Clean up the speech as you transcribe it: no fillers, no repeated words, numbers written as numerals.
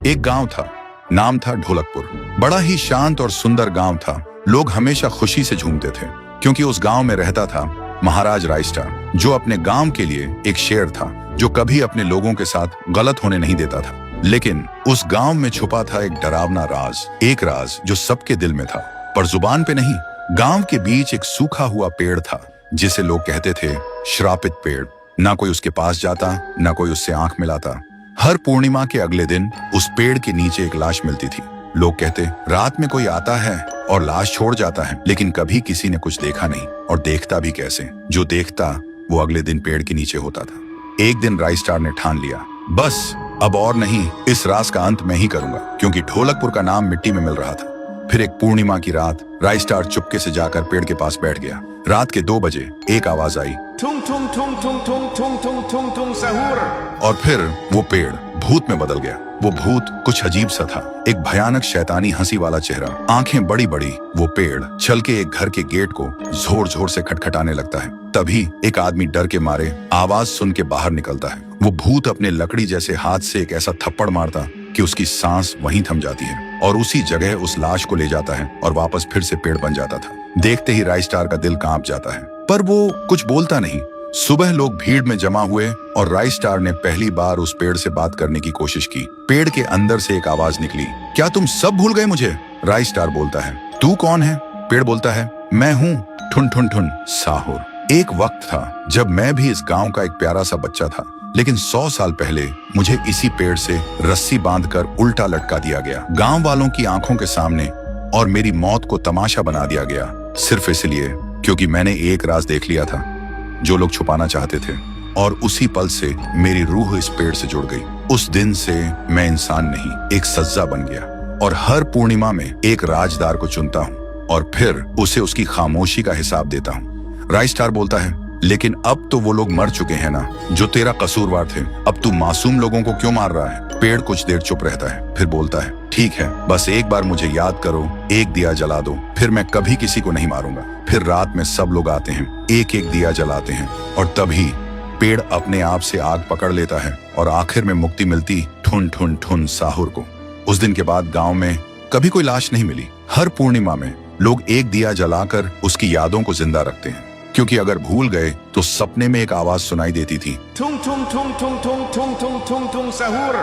एक गांव था, नाम था ढोलकपुर। बड़ा ही शांत और सुंदर गांव था। लोग हमेशा खुशी से झूमते थे क्योंकि उस गांव में रहता था महाराज रायस्टार, जो अपने गांव के लिए एक शेर था, जो कभी अपने लोगों के साथ गलत होने नहीं देता था। लेकिन उस गांव में छुपा था एक डरावना राज, एक राज जो सबके दिल में था पर जुबान पे नहीं। गांव के बीच एक सूखा हुआ पेड़ था जिसे लोग कहते थे श्रापित पेड़। ना कोई उसके पास जाता, ना कोई उससे आंख मिलाता। हर पूर्णिमा के अगले दिन उस पेड़ के नीचे एक लाश मिलती थी। लोग कहते रात में कोई आता है और लाश छोड़ जाता है, लेकिन कभी किसी ने कुछ देखा नहीं, और देखता भी कैसे। जो देखता वो अगले दिन पेड़ के नीचे होता था। एक दिन रायस्टार ने ठान लिया, बस अब और नहीं, इस राज का अंत मैं ही करूंगा, क्योंकि ढोलकपुर का नाम मिट्टी में मिल रहा था। फिर एक पूर्णिमा की रात रायस्टार चुपके से जाकर पेड़ के पास बैठ गया। रात के 2 बजे एक आवाज आई, Tung tung tung tung tung tung tung tung tung सहूर। और फिर वो पेड़ भूत में बदल गया। वो भूत कुछ अजीब सा था, एक भयानक शैतानी हंसी वाला चेहरा, आंखें बड़ी बड़ी। वो पेड़ चल के एक घर के गेट को जोर जोर से खटखटाने लगता है। तभी एक आदमी डर के मारे आवाज सुन के बाहर निकलता है। वो भूत अपने लकड़ी जैसे हाथ से एक ऐसा थप्पड़ मारता कि उसकी सांस वहीं थम जाती है, और उसी जगह उस लाश को ले जाता है और वापस फिर से पेड़ बन जाता था। देखते ही रायस्टार का दिल कांप जाता है, पर वो कुछ बोलता नहीं। सुबह लोग भीड़ में जमा हुए और रायस्टार ने पहली बार उस पेड़ से बात करने की कोशिश की। पेड़ के अंदर से एक आवाज निकली, क्या तुम सब भूल गए मुझे? रायस्टार बोलता है, तू कौन है? पेड़ बोलता है, मैं हूँ ठुन ठुन ठुन साहुर। एक वक्त था जब मैं भी इस गांव का एक प्यारा सा बच्चा था, लेकिन 100 साल पहले मुझे इसी पेड़ से रस्सी बांधकर उल्टा लटका दिया गया, गांव वालों की आंखों के सामने, और मेरी मौत को तमाशा बना दिया गया, सिर्फ इसलिए क्योंकि मैंने एक राज देख लिया था जो लोग छुपाना चाहते थे। और उसी पल से मेरी रूह इस पेड़ से जुड़ गई। उस दिन से मैं इंसान नहीं, एक सज्जा बन गया, और हर पूर्णिमा में एक राजदार को चुनता हूँ और फिर उसे उसकी खामोशी का हिसाब देता हूँ। रायस्टार बोलता है, लेकिन अब तो वो लोग मर चुके हैं ना जो तेरा कसूरवार थे। अब तू मासूम लोगों को क्यों मार रहा है? पेड़ कुछ देर चुप रहता है, फिर बोलता है, ठीक है, बस एक बार मुझे याद करो, एक दिया जला दो, फिर मैं कभी किसी को नहीं मारूंगा। फिर रात में सब लोग आते हैं, एक एक दिया जलाते हैं, और तभी पेड़ अपने आप से आग पकड़ लेता है और आखिर में मुक्ति मिलती ठुन ठुन ठुन साहुर को। उस दिन के बाद गांव में कभी कोई लाश नहीं मिली। हर पूर्णिमा में लोग एक दिया जलाकर उसकी यादों को जिंदा रखते हैं, क्योंकि अगर भूल गए तो सपने में एक आवाज सुनाई देती थी, Tung tung tung tung tung tung tung tung tung सहूर।